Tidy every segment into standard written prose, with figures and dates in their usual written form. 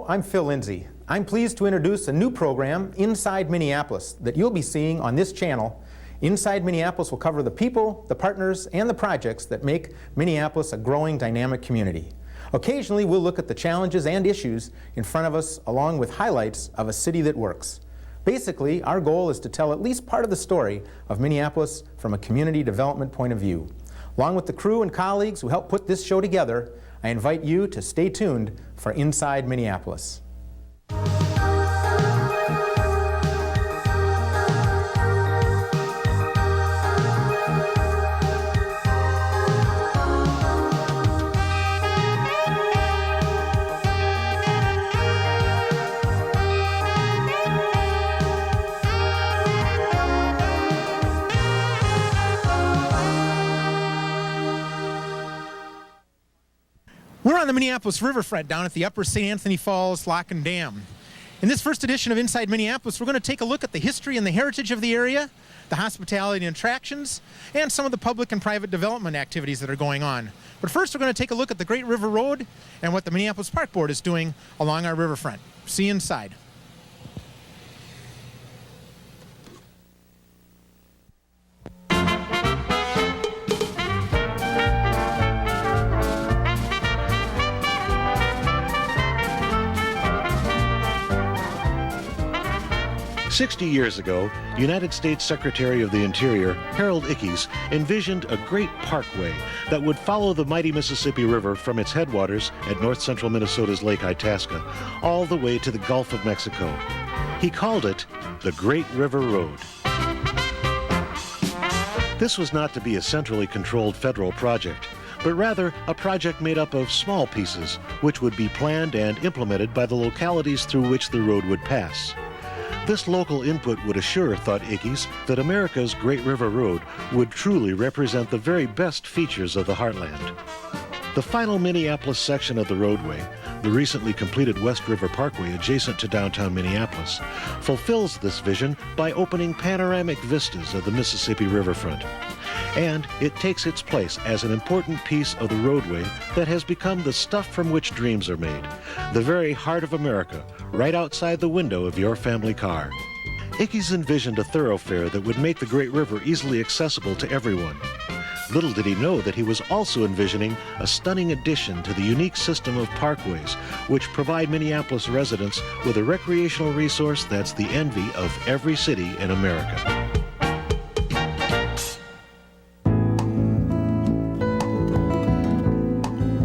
I'm Phil Lindsay. I'm pleased to introduce a new program, Inside Minneapolis, that you'll be seeing on this channel. Inside Minneapolis will cover the people, the partners, and the projects that make Minneapolis a growing, dynamic community. Occasionally, we'll look at the challenges and issues in front of us, along with highlights of a city that works. Basically, our goal is to tell at least part of the story of Minneapolis from a community development point of view. Along with the crew and colleagues who helped put this show together, I invite you to stay tuned for Inside Minneapolis. We're on the Minneapolis riverfront down at the Upper St. Anthony Falls Lock and Dam. In this first edition of Inside Minneapolis, we're going to take a look at the history and the heritage of the area, the hospitality and attractions, and some of the public and private development activities that are going on. But first, we're going to take a look at the Great River Road and what the Minneapolis Park Board is doing along our riverfront. See you inside. "60 years ago, United States Secretary of the Interior Harold Ickes envisioned a great parkway that would follow the mighty Mississippi River from its headwaters at north-central Minnesota's Lake Itasca all the way to the Gulf of Mexico. He called it the Great River Road. This was not to be a centrally controlled federal project, but rather a project made up of small pieces which would be planned and implemented by the localities through which the road would pass. This local input would assure, thought Ickes, that America's Great River Road would truly represent the very best features of the heartland. The final Minneapolis section of the roadway, the recently completed West River Parkway adjacent to downtown Minneapolis, fulfills this vision by opening panoramic vistas of the Mississippi riverfront. And it takes its place as an important piece of the roadway that has become the stuff from which dreams are made, the very heart of America, right outside the window of your family car. Ickes envisioned a thoroughfare that would make the Great River easily accessible to everyone. Little did he know that he was also envisioning a stunning addition to the unique system of parkways, which provide Minneapolis residents with a recreational resource that's the envy of every city in America.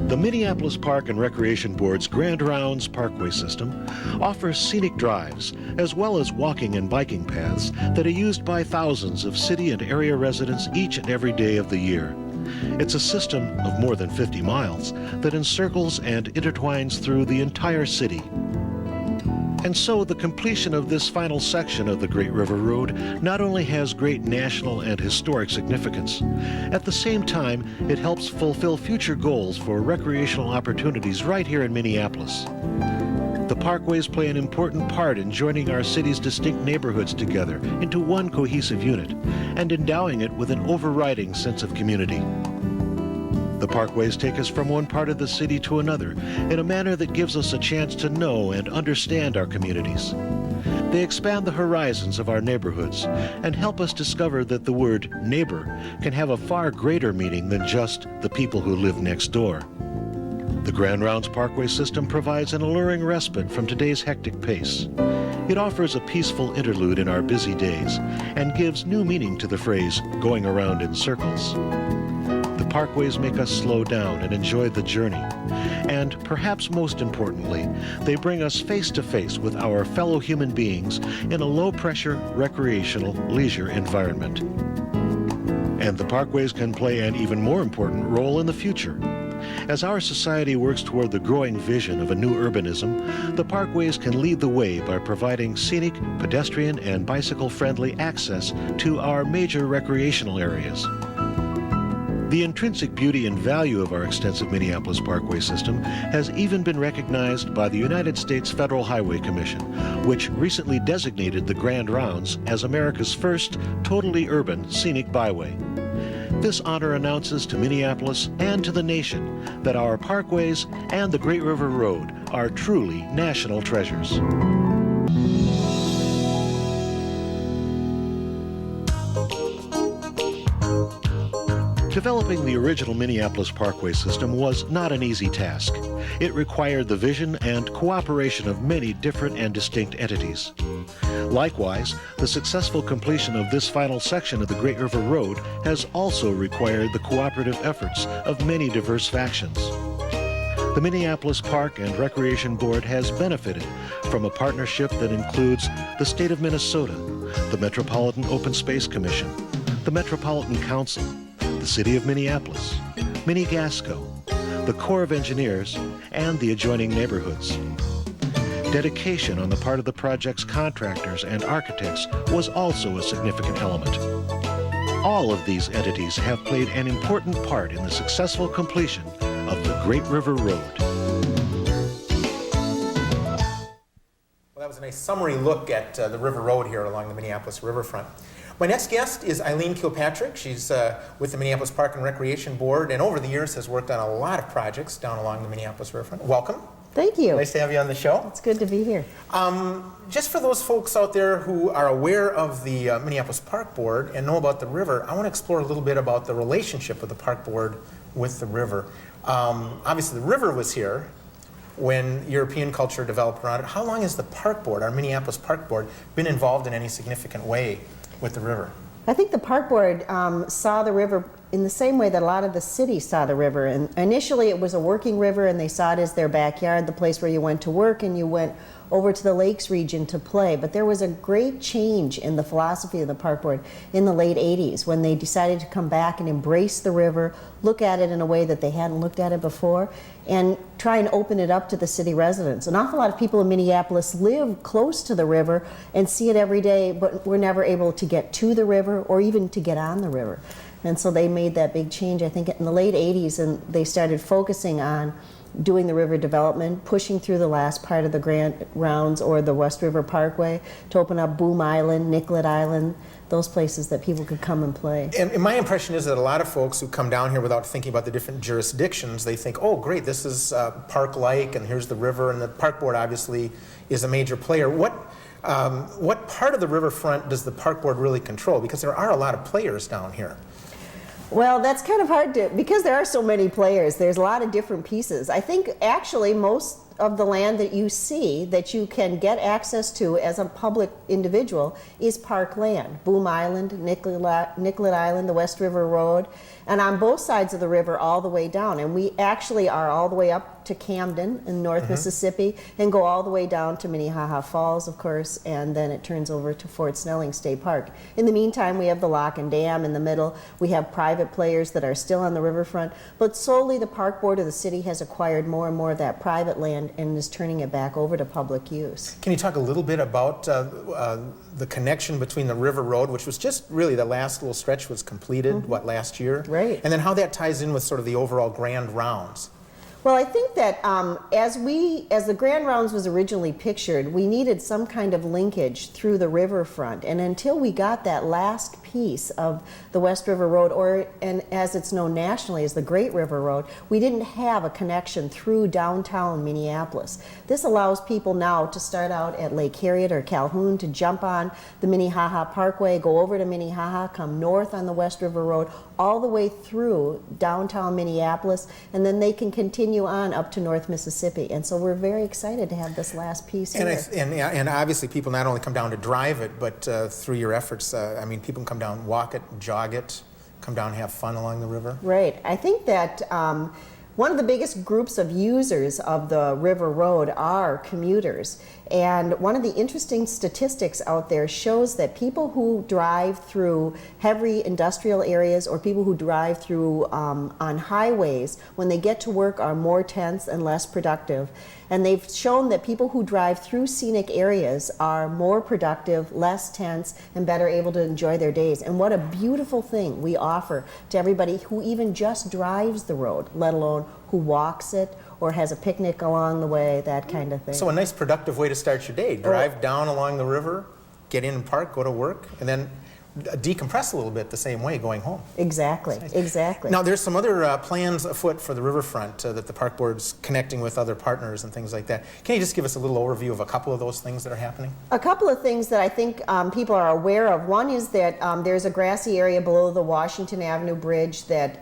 The Minneapolis Park and Recreation Board's Grand Rounds Parkway system offers scenic drives as well as walking and biking paths that are used by thousands of city and area residents each and every day of the year. It's a system of more than 50 miles that encircles and intertwines through the entire city. And so the completion of this final section of the Great River Road not only has great national and historic significance, at the same time it helps fulfill future goals for recreational opportunities right here in Minneapolis. The parkways play an important part in joining our city's distinct neighborhoods together into one cohesive unit and endowing it with an overriding sense of community. The parkways take us from one part of the city to another in a manner that gives us a chance to know and understand our communities. They expand the horizons of our neighborhoods and help us discover that the word neighbor can have a far greater meaning than just the people who live next door. The Grand Rounds Parkway system provides an alluring respite from today's hectic pace. It offers a peaceful interlude in our busy days and gives new meaning to the phrase, going around in circles. The parkways make us slow down and enjoy the journey. And perhaps most importantly, they bring us face to face with our fellow human beings in a low-pressure, recreational, leisure environment. And the parkways can play an even more important role in the future. As our society works toward the growing vision of a new urbanism, the parkways can lead the way by providing scenic, pedestrian, and bicycle-friendly access to our major recreational areas. The intrinsic beauty and value of our extensive Minneapolis Parkway system has even been recognized by the United States Federal Highway Commission, which recently designated the Grand Rounds as America's first totally urban scenic byway. This honor announces to Minneapolis and to the nation that our parkways and the Great River Road are truly national treasures. Developing the original Minneapolis Parkway system was not an easy task. It required the vision and cooperation of many different and distinct entities. Likewise, the successful completion of this final section of the Great River Road has also required the cooperative efforts of many diverse factions. The Minneapolis Park and Recreation Board has benefited from a partnership that includes the state of Minnesota, the Metropolitan Open Space Commission, the Metropolitan Council, the City of Minneapolis, Mini-Gasco, the Corps of Engineers, and the adjoining neighborhoods. Dedication on the part of the project's contractors and architects was also a significant element. All of these entities have played an important part in the successful completion of the Great River Road. Well, that was a nice summary look at the River Road here along the Minneapolis riverfront. My next guest is Eileen Kilpatrick. She's with the Minneapolis Park and Recreation Board, and over the years has worked on a lot of projects down along the Minneapolis riverfront. Welcome. Thank you. Nice to have you on the show. It's good to be here. Just for those folks out there who are aware of the Minneapolis Park Board and know about the river, I want to explore a little bit about the relationship of the Park Board with the river. Obviously, the river was here when European culture developed around it. How long has the Park Board, our Minneapolis Park Board, been involved in any significant way with the river? I think the Park Board saw the river in the same way that a lot of the cities saw the river. And initially it was a working river, and they saw it as their backyard, the place where you went to work and you went over to the lakes region to play. But there was a great change in the philosophy of the Park Board in the late 80s when they decided to come back and embrace the river, look at it in a way that they hadn't looked at it before, and try and open it up to the city residents. An awful lot of people in Minneapolis live close to the river and see it every day, but were never able to get to the river or even to get on the river. And so they made that big change, I think, in the late 80s, and they started focusing on doing the river development, pushing through the last part of the Grand Rounds or the West River Parkway to open up Boom Island, Nicollet Island, those places that people could come and play. And my impression is that a lot of folks who come down here without thinking about the different jurisdictions, they think, oh great, this is park-like and here's the river, and the Park Board obviously is a major player. What part of the riverfront does the Park Board really control? Because there are a lot of players down here. Well, that's kind of hard to, because there are so many players, there's a lot of different pieces. I think actually most of the land that you see that you can get access to as a public individual is park land. Boom Island, Nicollet Island, the West River Road, and on both sides of the river all the way down. And we actually are all the way up to Camden in North Mississippi and go all the way down to Minnehaha Falls, of course, and then it turns over to Fort Snelling State Park. In the meantime, we have the lock and dam in the middle. We have private players that are still on the riverfront, but slowly the Park Board of the city has acquired more and more of that private land and is turning it back over to public use. Can you talk a little bit about the connection between the River Road, which was just really the last little stretch was completed, what, last year? Right. And then how that ties in with sort of the overall Grand Rounds? Well, I think that as the Grand Rounds was originally pictured, we needed some kind of linkage through the riverfront. And until we got that last piece of the West River Road, and as it's known nationally as the Great River Road, we didn't have a connection through downtown Minneapolis. This allows people now to start out at Lake Harriet or Calhoun, to jump on the Minnehaha Parkway, go over to Minnehaha, come north on the West River Road, all the way through downtown Minneapolis, and then they can continue on up to North Mississippi. And so we're very excited to have this last piece here. And obviously people not only come down to drive it, but through your efforts, I mean, people can come down, walk it, jog it, come down and have fun along the river. Right. I think that one of the biggest groups of users of the River Road are commuters. And one of the interesting statistics out there shows that people who drive through heavy industrial areas or people who drive through on highways, when they get to work, are more tense and less productive. And they've shown that people who drive through scenic areas are more productive, less tense, and better able to enjoy their days. And what a beautiful thing we offer to everybody who even just drives the road, let alone who walks it or has a picnic along the way, that kind of thing. So a nice productive way to start your day. Drive down along the river, get in and park, go to work, and then decompress a little bit the same way going home. Exactly, exactly. Now, there's some other plans afoot for the riverfront that the park board's connecting with other partners and things like that. Can you just give us a little overview of a couple of those things that are happening? A couple of things that I think people are aware of. One is that there's a grassy area below the Washington Avenue Bridge that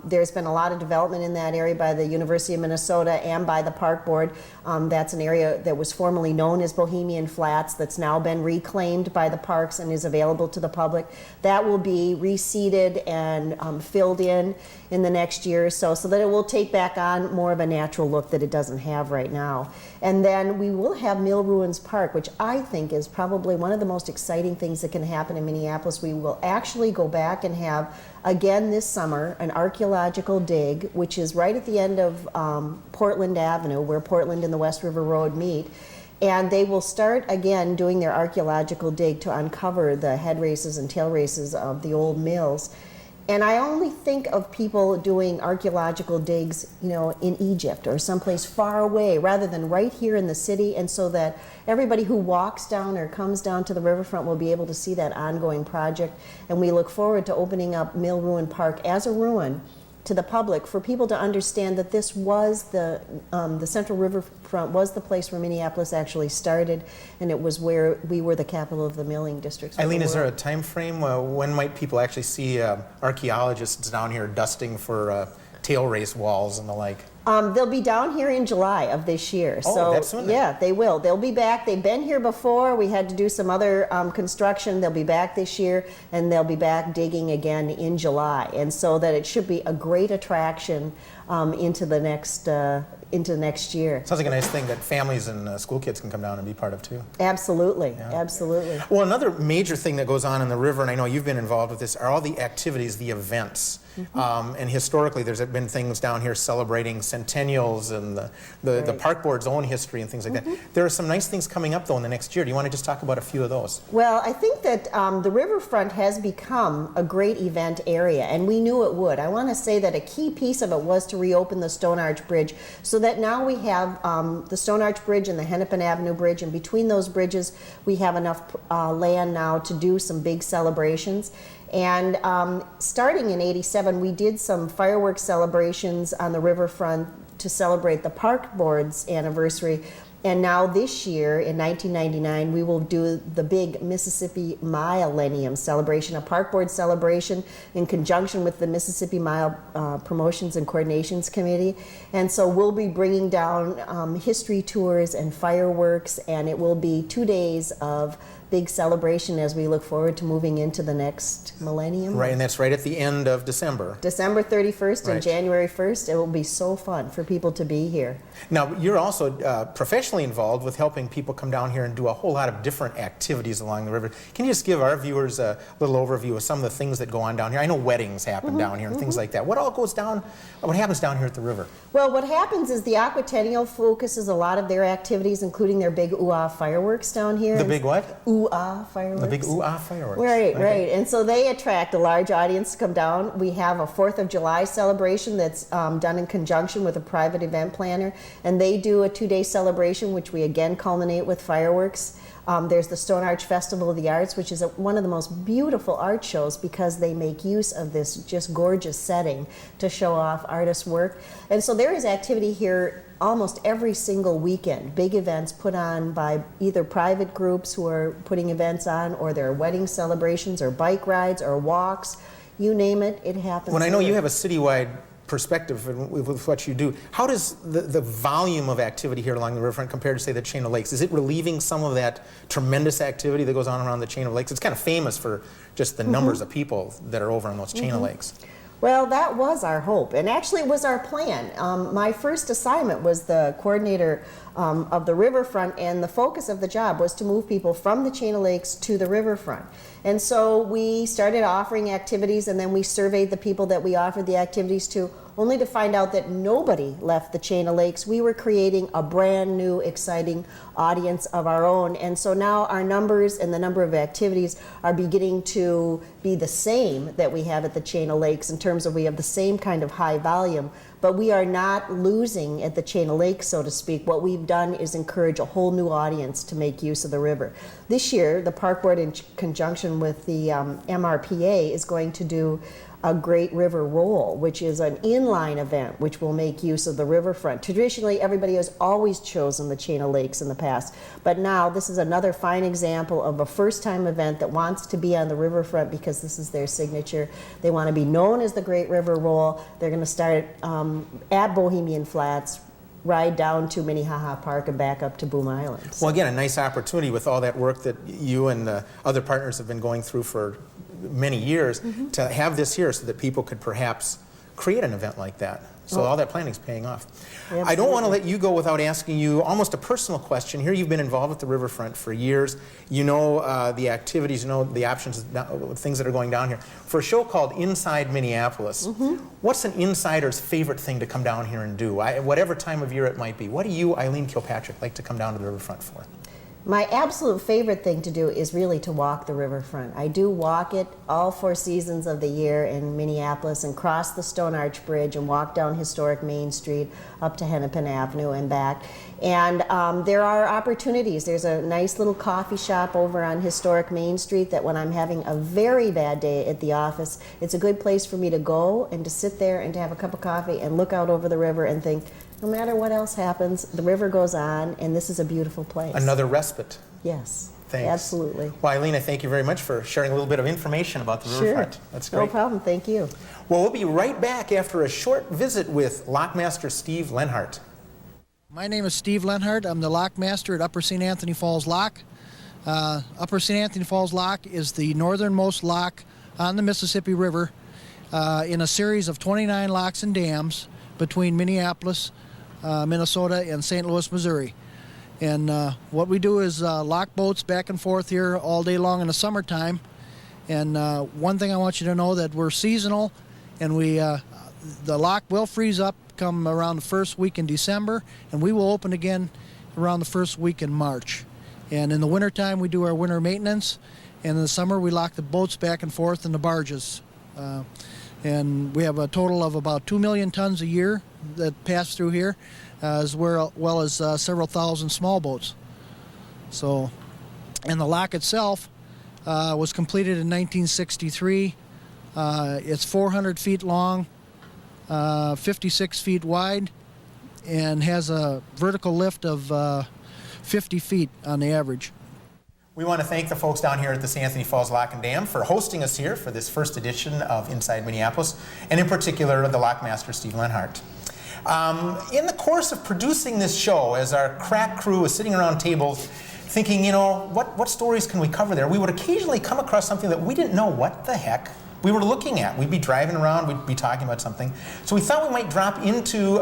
there's been a lot of development in that area by the University of Minnesota and by the park board. That's an area that was formerly known as Bohemian Flats that's now been reclaimed by the parks and is available to the public. That will be reseeded and filled in the next year or so that it will take back on more of a natural look that it doesn't have right now. And then we will have Mill Ruins Park, which I think is probably one of the most exciting things that can happen in Minneapolis. We will actually go back and have, again this summer, an archaeological dig, which is right at the end of Portland Avenue, where Portland and the West River Road meet. And they will start again doing their archaeological dig to uncover the head races and tail races of the old mills. And I only think of people doing archaeological digs, in Egypt or someplace far away rather than right here in the city, and so that everybody who walks down or comes down to the riverfront will be able to see that ongoing project. And we look forward to opening up Mill Ruin Park as a ruin to the public for people to understand that this was the Central Riverfront was the place where Minneapolis actually started, and it was where we were the capital of the milling districts. Eileen, is there a time frame? When might people actually see archaeologists down here dusting for tail race walls and the like? They'll be down here in July of this year. Oh, that's soon then. Yeah, they will. They'll be back. They've been here before. We had to do some other construction. They'll be back this year, and they'll be back digging again in July. And so that it should be a great attraction into the next year. Sounds like a nice thing that families and school kids can come down and be part of too. Absolutely, absolutely. Well, another major thing that goes on in the river, and I know you've been involved with this, are all the activities, the events. And historically, there's been things down here celebrating centennials and the park board's own history and things like that. There are some nice things coming up though in the next year. Do you want to just talk about a few of those? Well, I think that the riverfront has become a great event area, and we knew it would. I want to say that a key piece of it was to reopen the Stone Arch Bridge, so that now we have the Stone Arch Bridge and the Hennepin Avenue Bridge, and between those bridges we have enough land now to do some big celebrations. And starting in '87, we did some fireworks celebrations on the riverfront to celebrate the park board's anniversary. And now this year, in 1999, we will do the big Mississippi Millennium celebration, a park board celebration in conjunction with the Mississippi Mile Promotions and Coordinations Committee. And so we'll be bringing down history tours and fireworks, and it will be 2 days of big celebration as we look forward to moving into the next millennium. Right, and that's right at the end of December. December 31st and January 1st. It will be so fun for people to be here. Now, you're also professionally involved with helping people come down here and do a whole lot of different activities along the river. Can you just give our viewers a little overview of some of the things that go on down here? I know weddings happen down here and things like that. What all goes down, what happens down here at the river? Well, what happens is the Aquatennial focuses a lot of their activities, including their big ooh-ah fireworks down here. The big what? Ooh-ah fireworks. The big ooh-ah fireworks. Right, right. And so they attract a large audience to come down. We have a 4th of July celebration that's done in conjunction with a private event planner, and they do a 2-day celebration, which we again culminate with fireworks. There's the Stone Arch Festival of the Arts, which is one of the most beautiful art shows because they make use of this just gorgeous setting to show off artists' work. And so there is activity here almost every single weekend, big events put on by either private groups who are putting events on, or their wedding celebrations, or bike rides, or walks. You name it, it happens. When I know you have a citywide perspective with what you do, how does the volume of activity here along the riverfront compare to, say, the chain of lakes? Is it relieving some of that tremendous activity that goes on around the chain of lakes? It's kind of famous for just the numbers of people that are over on those chain of lakes. Well, that was our hope, and actually it was our plan. My first assignment was the coordinator of the riverfront, and the focus of the job was to move people from the chain of lakes to the riverfront. And so we started offering activities, and then we surveyed the people that we offered the activities to. only to find out that nobody left the chain of lakes. We were creating a brand new, exciting audience of our own. And so now our numbers and the number of activities are beginning to be the same that we have at the chain of lakes in terms of we have the same kind of high volume. But we are not losing at the chain of lakes, so to speak. What we've done is encourage a whole new audience to make use of the river. This year, the Park Board, in conjunction with the MRPA, is going to do a Great River Roll, which is an inline event which will make use of the riverfront. Traditionally, everybody has always chosen the chain of lakes in the past, but now this is another fine example of a first-time event that wants to be on the riverfront because this is their signature. They want to be known as the Great River Roll. They're going to start at Bohemian Flats, ride down to Minnehaha Park and back up to Boom Island. Well, again, a nice opportunity with all that work that you and the other partners have been going through for many years to have this here so that people could perhaps create an event like that. So all that planning is paying off. Absolutely. I don't want to let you go without asking you almost a personal question. Here you've been involved with the riverfront for years. You know the activities, you know the options, things that are going down here. For a show called Inside Minneapolis, what's an insider's favorite thing to come down here and do? Whatever time of year it might be. What do you, Eileen Kilpatrick, like to come down to the riverfront for? My absolute favorite thing to do is really to walk the riverfront. I do walk it all 4 seasons of the year in Minneapolis and cross the Stone Arch Bridge and walk down historic Main Street up to Hennepin Avenue and back. And there are opportunities. There's a nice little coffee shop over on historic Main Street that when I'm having a very bad day at the office, it's a good place for me to go and to sit there and to have a cup of coffee and look out over the river and think, no matter what else happens, the river goes on, and this is a beautiful place. Another respite. Yes, Thanks. absolutely. Well, Eileen, I thank you very much for sharing a little bit of information about the riverfront. That's great. No problem, thank you. Well, we'll be right back after a short visit with Lockmaster Steve Lenhart. My name is Steve Lenhart. I'm the lockmaster at Upper St. Anthony Falls Lock. Upper St. Anthony Falls Lock is the northernmost lock on the Mississippi River in a series of 29 locks and dams between Minneapolis, Minnesota, and St. Louis, Missouri. And what we do is lock boats back and forth here all day long in the summertime. And one thing I want you to know that we're seasonal, and the lock will freeze up come around the first week in December, and we will open again around the first week in March. And in the wintertime, we do our winter maintenance, and in the summer, we lock the boats back and forth and the barges. And we have a total of about 2 million tons a year that pass through here, as well as several thousand small boats. So, and the lock itself was completed in 1963. It's 400 feet long, 56 feet wide, and has a vertical lift of 50 feet on the average. We want to thank the folks down here at the St. Anthony Falls Lock and Dam for hosting us here for this first edition of Inside Minneapolis, and in particular the Lockmaster Steve Lenhart. In the course of producing this show, as our crack crew is sitting around tables thinking, you know, what stories can we cover there, we would occasionally come across something that we didn't know what the heck we were looking at. We'd be driving around, we'd be talking about something. So we thought we might drop into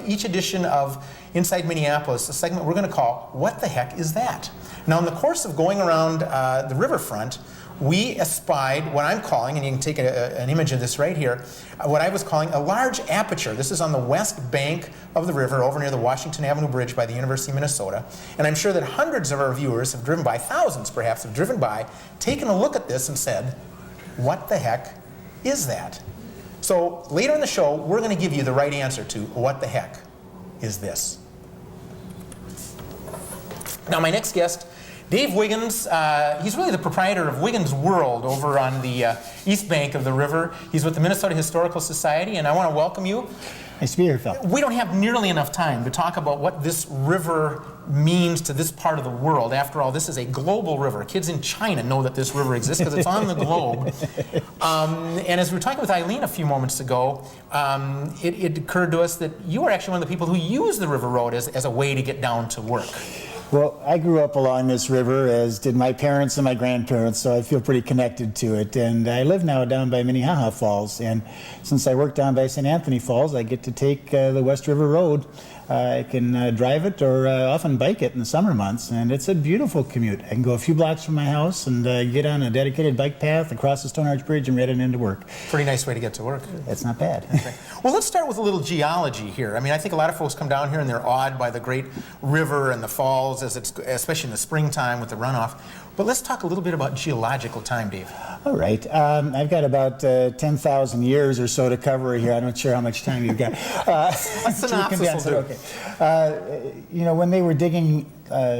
each edition of Inside Minneapolis a segment we're going to call, What the Heck Is That? Now, in the course of going around the riverfront, we espied what I'm calling, and you can take an image of this right here, what I was calling a large aperture. This is on the west bank of the river over near the Washington Avenue Bridge by the University of Minnesota. And I'm sure that hundreds of our viewers have driven by, thousands perhaps, have driven by, taken a look at this and said, what the heck is that? So later in the show, we're going to give you the right answer to what the heck is this. Now, my next guest, Dave Wiggins, he's really the proprietor of Wiggins World over on the east bank of the river. He's with the Minnesota Historical Society, and I want to welcome you. Nice to be here, Phil. We don't have nearly enough time to talk about what this river means to this part of the world. After all, this is a global river. Kids in China know that this river exists because it's on the globe. And as we were talking with Eileen a few moments ago, it occurred to us that you are actually one of the people who use the river road as a way to get down to work. Well, I grew up along this river, as did my parents and my grandparents, so I feel pretty connected to it. And I live now down by Minnehaha Falls, and since I work down by St. Anthony Falls, I get to take the West River Road I can drive it or often bike it in the summer months, and it's a beautiful commute. I can go a few blocks from my house and get on a dedicated bike path across the Stone Arch Bridge and right on into work. Pretty nice way to get to work. That's not bad. Okay. Well, let's start with a little geology here. I mean, I think a lot of folks come down here and they're awed by the great river and the falls, especially in the springtime with the runoff. But let's talk a little bit about geological time, Dave. All right. I've got about 10,000 years or so to cover here. I'm not sure how much time you've got. A synopsis will do. Okay. You know, when they were digging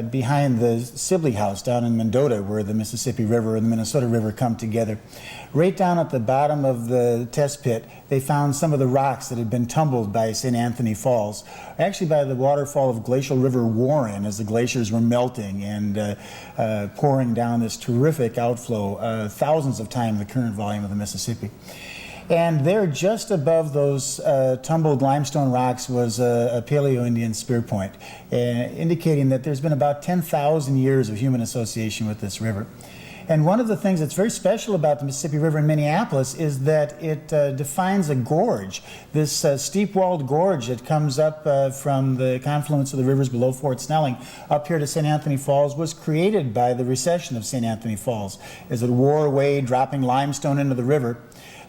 behind the Sibley House down in Mendota, where the Mississippi River and the Minnesota River come together, right down at the bottom of the test pit, they found some of the rocks that had been tumbled by St. Anthony Falls, actually by the waterfall of Glacial River Warren, as the glaciers were melting and pouring down this terrific outflow, thousands of times the current volume of the Mississippi. And there, just above those tumbled limestone rocks, was a Paleo-Indian spear point, indicating that there's been about 10,000 years of human association with this river. And one of the things that's very special about the Mississippi River in Minneapolis is that it defines a gorge. This steep-walled gorge that comes up from the confluence of the rivers below Fort Snelling up here to St. Anthony Falls was created by the recession of St. Anthony Falls as it wore away, dropping limestone into the river.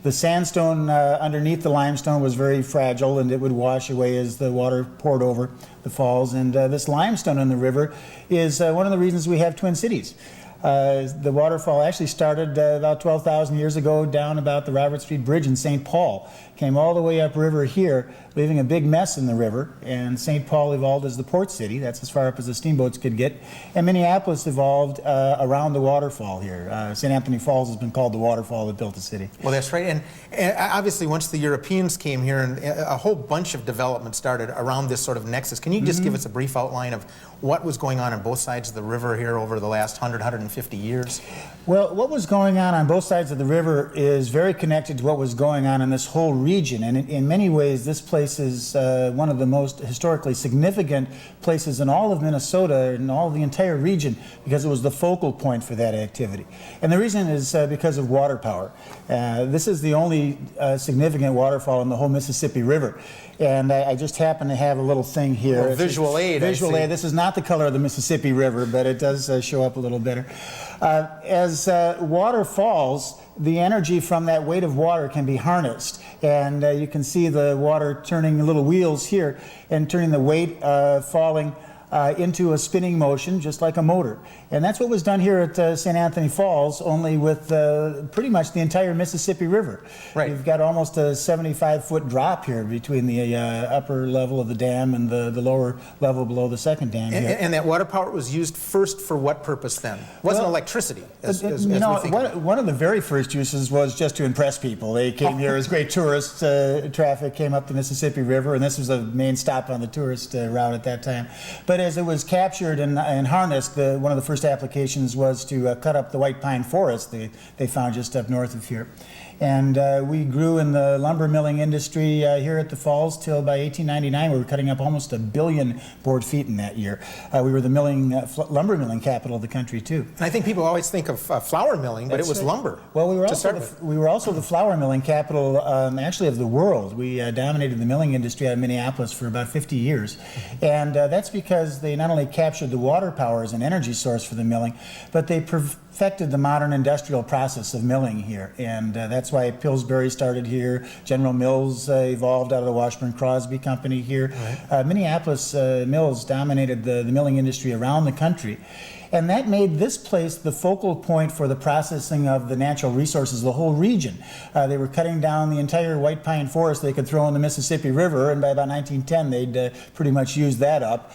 The sandstone underneath the limestone was very fragile, and it would wash away as the water poured over the falls. And this limestone in the river is one of the reasons we have Twin Cities. The waterfall actually started about 12,000 years ago down about the Robert Street Bridge in St. Paul. Came all the way upriver here, leaving a big mess in the river. And St. Paul evolved as the port city. That's as far up as the steamboats could get. And Minneapolis evolved around the waterfall here. St. Anthony Falls has been called the waterfall that built the city. Well, that's right. And obviously, once the Europeans came here, and a whole bunch of development started around this sort of nexus. Can you just give us a brief outline of what was going on both sides of the river here over the last 150 years? Well, what was going on both sides of the river is very connected to what was going on in this whole region. And in many ways, this place is one of the most historically significant places in all of Minnesota and all of the entire region, because it was the focal point for that activity. And the reason is because of water power. This is the only significant waterfall in the whole Mississippi River. And I just happen to have a little thing here. Well, visual aid. Visual aid. This is not the color of the Mississippi River, but it does show up a little better. As water falls, the energy from that weight of water can be harnessed. And you can see the water turning little wheels here and turning the weight falling into a spinning motion, just like a motor. And that's what was done here at St. Anthony Falls, only with pretty much the entire Mississippi River. Right. You've got almost a 75-foot drop here between the upper level of the dam and the lower level below the second dam here. And that water power was used first for what purpose then? It wasn't electricity, as we think of it. One of the very first uses was just to impress people. They came here as great tourist traffic came up the Mississippi River, and this was the main stop on the tourist route at that time. But as it was captured and harnessed, one of the first applications was to cut up the white pine forest they found just up north of here. And we grew in the lumber milling industry here at the Falls till by 1899 we were cutting up almost 1 billion board feet in that year. We were the lumber milling capital of the country too. And I think people always think of flour milling, but it was lumber. Well, we were also the flour milling capital actually of the world. We dominated the milling industry out of Minneapolis for about 50 years. And that's because they not only captured the water power as an energy source for the milling, but they perfected the modern industrial process of milling here. And that's why Pillsbury started here. General Mills evolved out of the Washburn Crosby Company here. Right. Minneapolis mills dominated the milling industry around the country. And that made this place the focal point for the processing of the natural resources of the whole region. They were cutting down the entire white pine forest they could throw in the Mississippi River, and by about 1910 they'd pretty much used that up.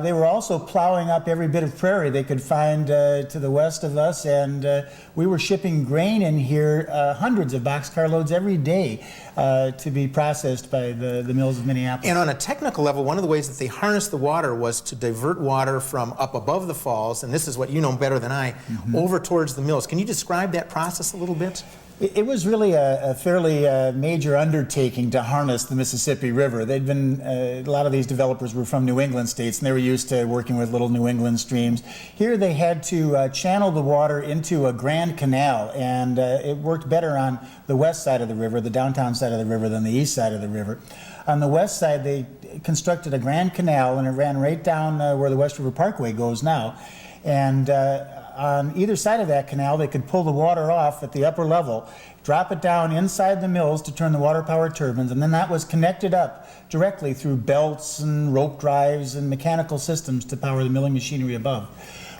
They were also plowing up every bit of prairie they could find to the west of us, and we were shipping grain in here, hundreds of boxcar loads every day to be processed by the mills of Minneapolis. And on a technical level, one of the ways that they harnessed the water was to divert water from up above the falls, and this is what you know better than I, over towards the mills. Can you describe that process a little bit? It was really a fairly major undertaking to harness the Mississippi River. They'd been, a lot of these developers were from New England states, and they were used to working with little New England streams. Here they had to channel the water into a grand canal, and it worked better on the west side of the river, the downtown side of the river, than the east side of the river. On the west side, they constructed a grand canal, and it ran right down where the West River Parkway goes now. And on either side of that canal, they could pull the water off at the upper level, drop it down inside the mills to turn the water power turbines, and then that was connected up directly through belts and rope drives and mechanical systems to power the milling machinery above.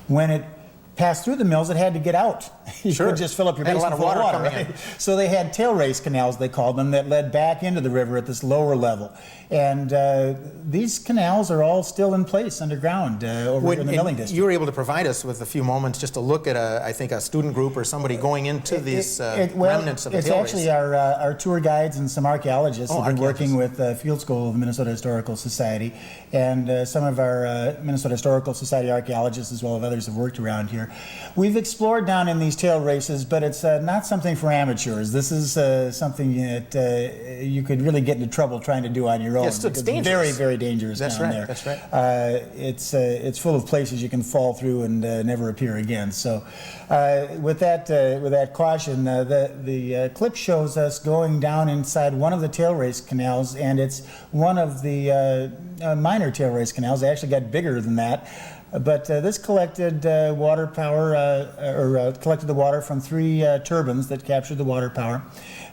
When it passed through the mills, it had to get out. You Sure. couldn't just fill up your Had a basement lot of full of water water, coming right? in. So they had tail race canals, they called them, that led back into the river at this lower level. And these canals are all still in place underground over here in the milling district. You were able to provide us with a few moments just to look at, I think, a student group or somebody going into these remnants of the tail race. It's actually our tour guides and some archaeologists have been working with Field School of the Minnesota Historical Society, and some of our Minnesota Historical Society archaeologists, as well as others, have worked around here. We've explored down in these tail races, but it's not something for amateurs. This is something that you could really get into trouble trying to do on your own. Yes, it's dangerous. Very, very dangerous That's down right, there. that's right. It's full of places you can fall through and never appear again. So with that caution, the clip shows us going down inside one of the tail race canals, and it's one of the minor tail race canals. They actually got bigger than that. But this collected water power, collected the water from 3 turbines that captured the water power.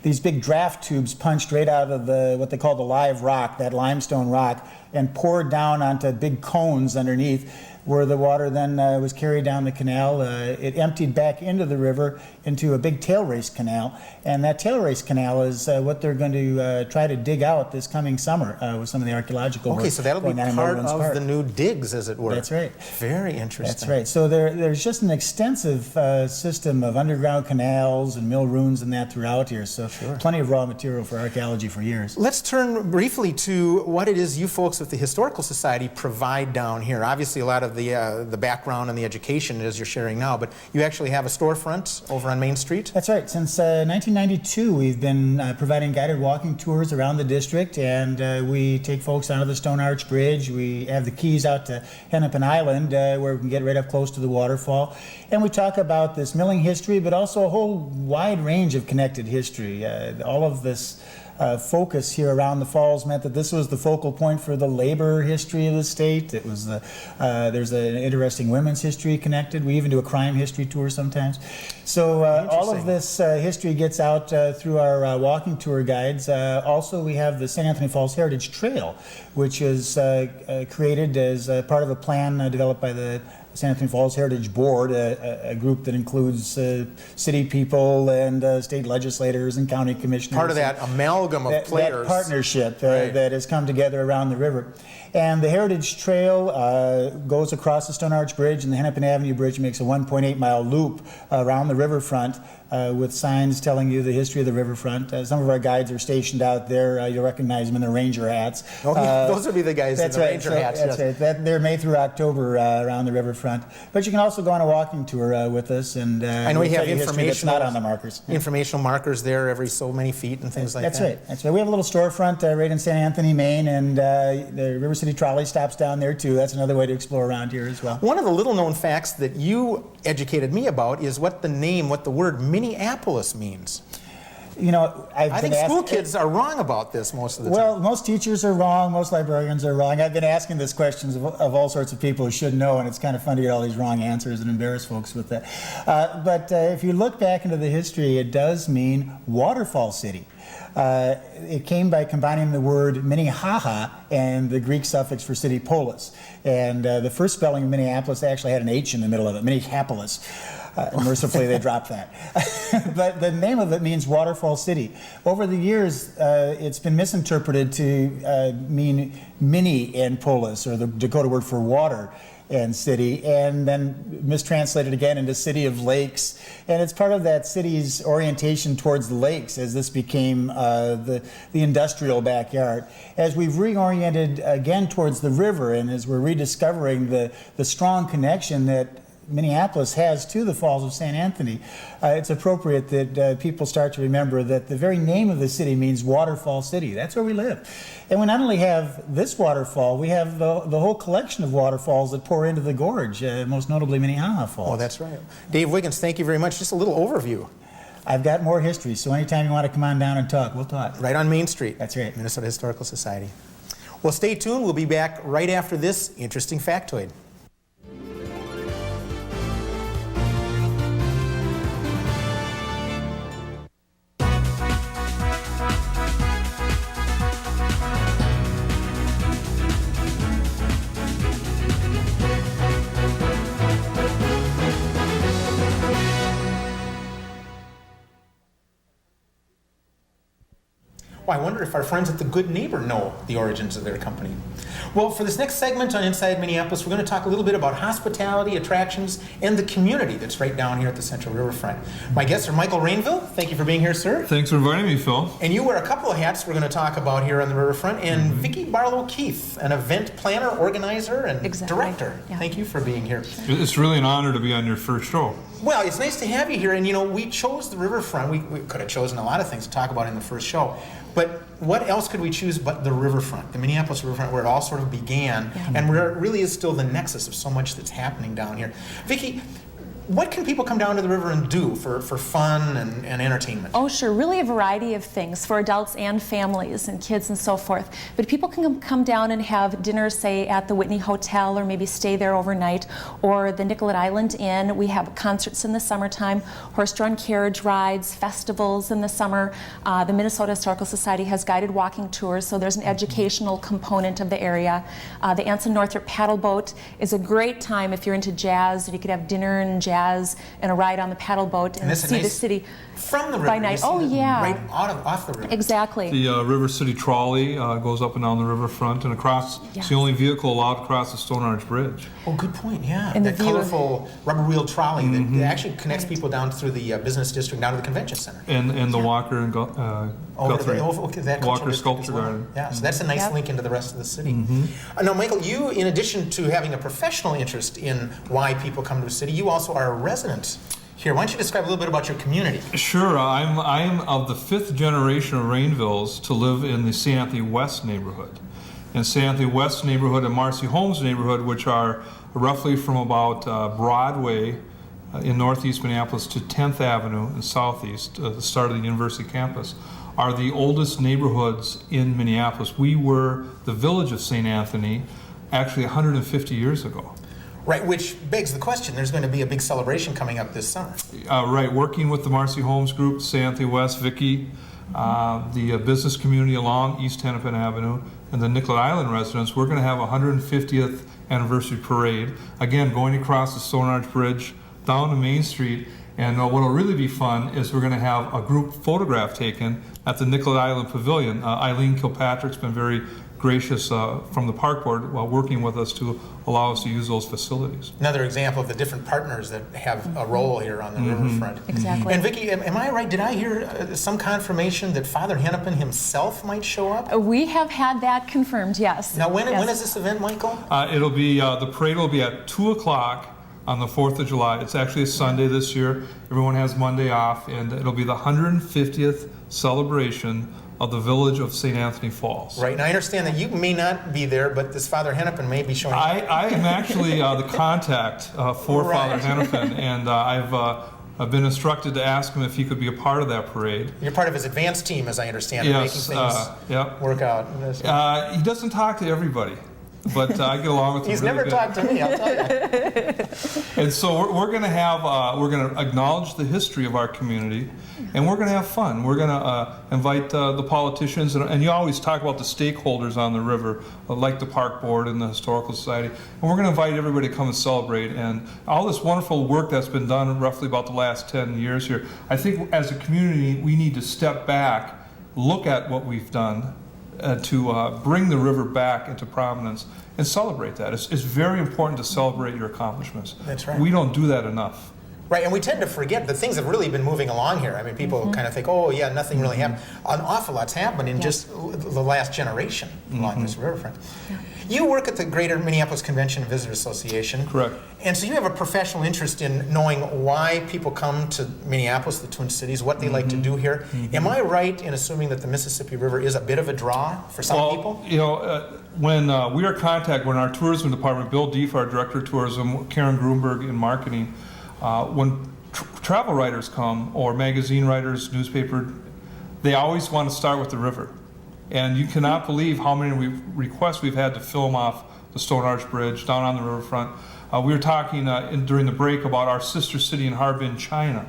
These big draft tubes punched right out of what they call the live rock, that limestone rock, and poured down onto big cones underneath, where the water then was carried down the canal. It emptied back into the river into a big tail race canal, and that tail race canal is what they're going to try to dig out this coming summer with some of the archaeological work. Okay, so that'll be going on in part Merwin's of Park. the new digs, as it were. That's right. Very interesting. That's right. So there's just an extensive system of underground canals and mill ruins and that throughout here. So plenty of raw material for archaeology for years. Let's turn briefly to what it is you folks with the Historical Society provide down here. Obviously, a lot of the background and the education as you're sharing now, but you actually have a storefront over on Main Street? That's right. Since 1992, we've been providing guided walking tours around the district, and we take folks onto the Stone Arch Bridge. We have the keys out to Hennepin Island, where we can get right up close to the waterfall. And we talk about this milling history, but also a whole wide range of connected history. All of this focus here around the falls meant that this was the focal point for the labor history of the state. It was there's an interesting women's history connected. We even do a crime history tour sometimes. So all of this history gets out through our walking tour guides. Also, we have the St. Anthony Falls Heritage Trail, which is created as part of a plan developed by the St. Anthony Falls Heritage Board, a group that includes city people and state legislators and county commissioners. Part of that amalgam of players. That partnership Right. that has come together around the river. And the Heritage Trail goes across the Stone Arch Bridge, and the Hennepin Avenue Bridge makes a 1.8-mile loop around the riverfront with signs telling you the history of the riverfront. Some of our guides are stationed out there. You'll recognize them in their ranger hats. Oh, those would be the guys in the ranger hats. That's yes. right. They're May through October around the riverfront. But you can also go on a walking tour with us, and I know we'll you have tell history that's informational not on the markers. Informational markers there every so many feet and things like That's that. right. That's right. We have a little storefront right in St. Anthony, Maine, and the River City Trolley stops down there too. That's another way to explore around here as well. One of the little-known facts that you educated me about is what the word Minneapolis means. You know, I think school kids are wrong about this most of the time. Well, most teachers are wrong. Most librarians are wrong. I've been asking this questions of all sorts of people who should know, and it's kind of fun to get all these wrong answers and embarrass folks with that. But if you look back into the history, it does mean waterfall city. It came by combining the word Minnehaha and the Greek suffix for city polis. And the first spelling of Minneapolis actually had an H in the middle of it, Minneapolis. Mercifully, they dropped that. But the name of it means waterfall city. Over the years, it's been misinterpreted to mean mini and polis, or the Dakota word for water and city, and then mistranslated again into city of lakes. And it's part of that city's orientation towards the lakes as this became the industrial backyard. As we've reoriented again towards the river, and as we're rediscovering the strong connection that Minneapolis has to the Falls of St. Anthony, it's appropriate that people start to remember that the very name of the city means waterfall city. That's where we live. And we not only have this waterfall, we have the whole collection of waterfalls that pour into the gorge, most notably Minnehaha Falls. Oh, that's right. Dave Wiggins, thank you very much. Just a little overview. I've got more history, so anytime you want to come on down and talk, we'll talk. Right on Main Street. That's right. Minnesota Historical Society. Well, stay tuned. We'll be back right after this interesting factoid. Well, I wonder if our friends at the Good Neighbor know the origins of their company. Well, for this next segment on Inside Minneapolis, we're going to talk a little bit about hospitality, attractions, and the community that's right down here at the Central Riverfront. My guests are Michael Rainville. Thank you for being here, sir. Thanks for inviting me, Phil. And you wear a couple of hats we're going to talk about here on the Riverfront. And Vicki Barlow-Keith, an event planner, organizer, and director. Yeah. Thank you for being here. It's really an honor to be on your first show. Well, it's nice to have you here. And, you know, we chose the Riverfront. We could have chosen a lot of things to talk about in the first show. But what else could we choose but the Riverfront, the Minneapolis Riverfront, where it all sort of began, and where it really is still the nexus of so much that's happening down here. Vicki, what can people come down to the river and do for fun and entertainment? Oh, sure. Really a variety of things for adults and families and kids and so forth. But people can come down and have dinner, say, at the Whitney Hotel, or maybe stay there overnight, or the Nicollet Island Inn. We have concerts in the summertime, horse-drawn carriage rides, festivals in the summer. The Minnesota Historical Society has guided walking tours, so there's an educational component of the area. The Anson Northrop paddle boat is a great time if you're into jazz. You could have dinner and jazz and a ride on the paddle boat and see the city from the river by night. Oh, yeah. Right off the river. Exactly. The River City Trolley goes up and down the riverfront and across. It's the only vehicle allowed to cross the Stone Arch Bridge. Oh, good point, yeah. And that colorful rubber wheel trolley that actually connects people down through the business district down to the convention center. And the Walker and Guthrie Walker Sculpture Garden. Yeah, so that's a nice link into the rest of the city. Now, Michael, you, in addition to having a professional interest in why people come to the city, you also are a resident here. Why don't you describe a little bit about your community? Sure. I'm of the 5th generation of Rainvilles to live in the St. Anthony West neighborhood. And St. Anthony West neighborhood and Marcy Holmes neighborhood, which are roughly from about Broadway in northeast Minneapolis to 10th Avenue in southeast, the start of the university campus, are the oldest neighborhoods in Minneapolis. We were the village of St. Anthony actually 150 years ago. Right, which begs the question. There's going to be a big celebration coming up this summer. Right, working with the Marcy Holmes Group, St. Anthony West, Vicki, the business community along East Hennepin Avenue, and the Nicollet Island residents, we're going to have a 150th anniversary parade. Again, going across the Stone Arch Bridge down to Main Street. And what will really be fun is we're going to have a group photograph taken at the Nicollet Island Pavilion. Eileen Kilpatrick's been very gracious from the park board while working with us to allow us to use those facilities. Another example of the different partners that have a role here on the riverfront. Exactly. And Vicki, am I right? Did I hear some confirmation that Father Hennepin himself might show up? We have had that confirmed, yes. Now, when is this event, Michael? It'll be, the parade will be at 2 o'clock on the 4th of July. It's actually a Sunday this year. Everyone has Monday off, and it'll be the 150th celebration of the village of St. Anthony Falls. Right, and I understand that you may not be there, but this Father Hennepin may be showing up. I am actually the contact for Father Hennepin, and I've been instructed to ask him if he could be a part of that parade. You're part of his advanced team, as I understand, yes, making things work out. He doesn't talk to everybody, but I get along with him. He's really never good. talked to me, I'll tell you. And so we're going to have, we're going to acknowledge the history of our community, and we're going to have fun. We're going to invite the politicians, and you always talk about the stakeholders on the river, like the park board and the historical society, and we're going to invite everybody to come and celebrate. And all this wonderful work that's been done roughly about the last 10 years here, I think as a community we need to step back, look at what we've done, to bring the river back into prominence and celebrate that. It's very important to celebrate your accomplishments. That's right. We don't do that enough. Right, and we tend to forget that things have really been moving along here. I mean, people kind of think, oh, yeah, nothing really happened. An awful lot's happened in just the last generation along this riverfront. Yeah. You work at the Greater Minneapolis Convention and Visitor Association. Correct. And so you have a professional interest in knowing why people come to Minneapolis, the Twin Cities, what they like to do here. Am I right in assuming that the Mississippi River is a bit of a draw for some people? You know, when we are contacted, when our tourism department, Bill Deef, our director of tourism, Karen Grunberg in marketing, when travel writers come, or magazine writers, newspaper, they always want to start with the river. And you cannot believe how many requests we've had to film off the Stone Arch Bridge down on the riverfront. We were talking during the break about our sister city in Harbin, China.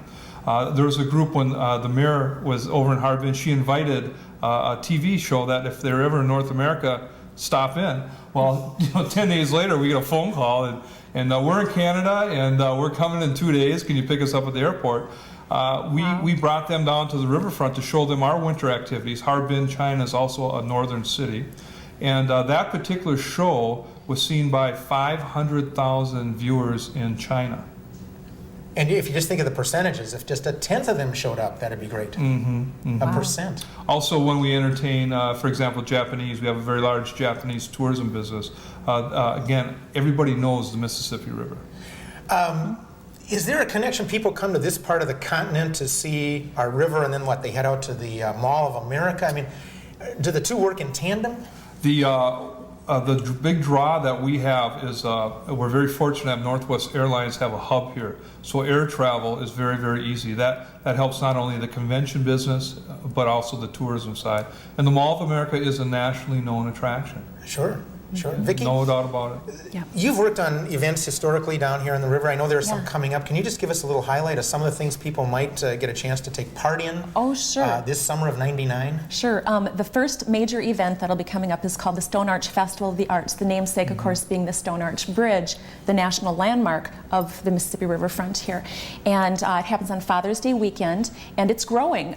There was a group when the mayor was over in Harbin. She invited a TV show that if they're ever in North America, stop in. Well, 10 days later, we get a phone call, and we're in Canada, and we're coming in 2 days. Can you pick us up at the airport? We brought them down to the riverfront to show them our winter activities. Harbin, China is also a northern city. And that particular show was seen by 500,000 viewers in China. And if you just think of the percentages, if just a tenth of them showed up, that'd be great. A percent. Also, when we entertain, for example, Japanese, we have a very large Japanese tourism business. Again, everybody knows the Mississippi River. Is there a connection? People come to this part of the continent to see our river, and then what, they head out to the Mall of America? I mean, do the two work in tandem? The big draw that we have is we're very fortunate to have Northwest Airlines have a hub here. So air travel is very, very easy. That helps not only the convention business, but also the tourism side. And the Mall of America is a nationally known attraction. Sure. Vicki? No doubt about it. Yeah. You've worked on events historically down here in the river. I know there are some coming up. Can you just give us a little highlight of some of the things people might get a chance to take part in? Oh, sure. This summer of '99? Sure. The first major event that'll be coming up is called the Stone Arch Festival of the Arts, the namesake, of course, being the Stone Arch Bridge, the national landmark of the Mississippi Riverfront here. And it happens on Father's Day weekend, and it's growing.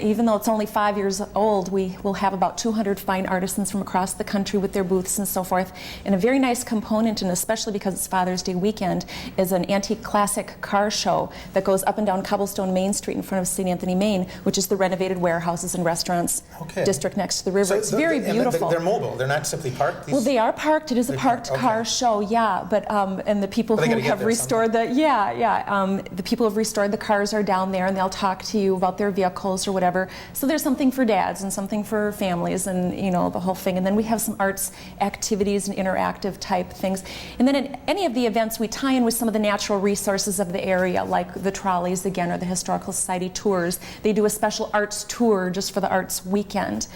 Even though it's only 5 years old, we will have about 200 fine artisans from across the country with their booths and so forth. And a very nice component, and especially because it's Father's Day weekend, is an antique classic car show that goes up and down Cobblestone Main Street in front of St. Anthony, Maine, which is the renovated warehouses and restaurants district next to the river. It's very beautiful. They're mobile. They're not simply parked? Well, they are parked. It is a parked car show, yeah. But and the people who have restored the the people who have restored the cars are down there, and they'll talk to you about their vehicles or whatever. So there's something for dads and something for families, and the whole thing. And then we have some arts activities and interactive type things. And then at any of the events, we tie in with some of the natural resources of the area, like the trolleys again, or the Historical Society tours. They do a special arts tour just for the arts weekend.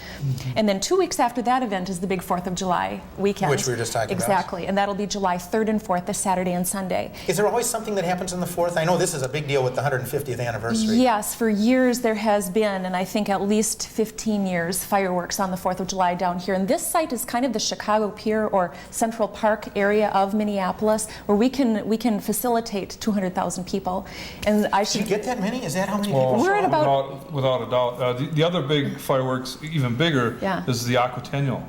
And then 2 weeks after that event is the big 4th of July weekend. Which we were just talking about. Exactly. And that'll be July 3rd and 4th, this Saturday and Sunday. Is there always something that happens on the 4th? I know this is a big deal with the 150th anniversary. Yes, for years there has been, and I think at least 15 years, fireworks on the 4th of July down here. And this site is kind of the Chicago Pier or Central Park area of Minneapolis, where we can facilitate 200,000 people. And I should. Do you get that many? Is that how many people? We're at about. Without a doubt. The other big fireworks, even bigger, is the Aquatennial.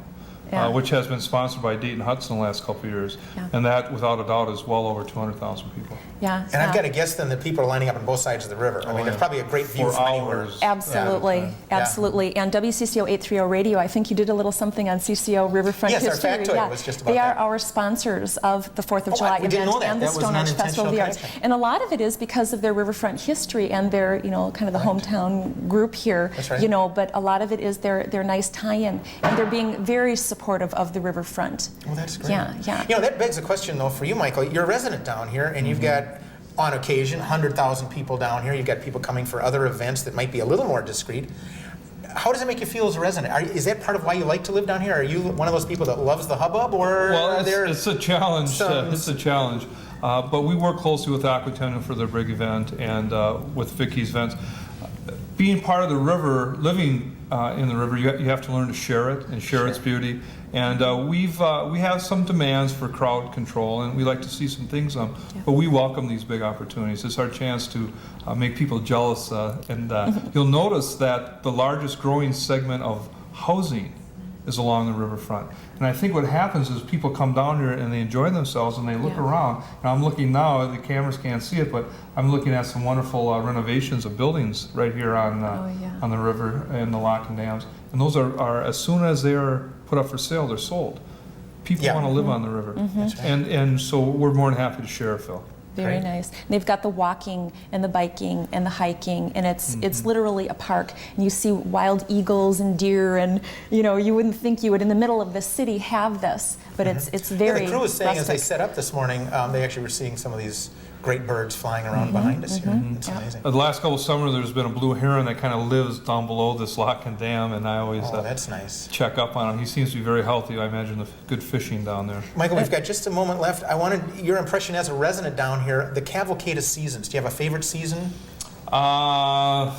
Which has been sponsored by Dayton Hudson the last couple of years. And that, without a doubt, is well over 200,000 people. Yeah. And I've got to guess then that people are lining up on both sides of the river. I mean, there's probably a great view from anywhere. Absolutely, absolutely. And WCCO 830 Radio, I think you did a little something on CCO Riverfront history. Yes, our factoid was just about that. They are our sponsors of the 4th of July event and the Stone Arch Festival of the Arts. And a lot of it is because of their riverfront history and their, kind of the hometown group here. That's right. But a lot of it is their nice tie-in, and they're being very supportive of the riverfront. Well, that's great. Yeah. That begs a question, though, for you, Michael. You're a resident down here, and you've got, on occasion, 100,000 people down here. You've got people coming for other events that might be a little more discreet. How does it make you feel as a resident? Is that part of why you like to live down here? Are you one of those people that loves the hubbub, or are there? It's a challenge. It's a challenge. But we work closely with Aquatennial for their big event, and with Vicki's events. Being part of the river, living in the river, you have to learn to share it and share its beauty. And we have some demands for crowd control, and we like to see some things on. But we welcome these big opportunities. It's our chance to make people jealous. And you'll notice that the largest growing segment of housing is along the riverfront. And I think what happens is people come down here and they enjoy themselves and they look around. Now I'm looking now, the cameras can't see it, but I'm looking at some wonderful renovations of buildings right here on the river and the lock and dams. And those are as soon as they are put up for sale, they're sold. People want to live on the river. And so we're more than happy to share, Phil. Very nice. And they've got the walking and the biking and the hiking, and it's literally a park. And you see wild eagles and deer, and you wouldn't think you would in the middle of the city have this, but it's very. The crew was saying rustic. As they set up this morning, they actually were seeing some of these great birds flying around behind us here. It's amazing. The last couple of summers, there's been a blue heron that kind of lives down below this lock and dam, and I always That's nice. check up on him. He seems to be very healthy. I imagine the good fishing down there. Michael, we've got just a moment left. I wanted your impression as a resident down here, the cavalcade of seasons. Do you have a favorite season? I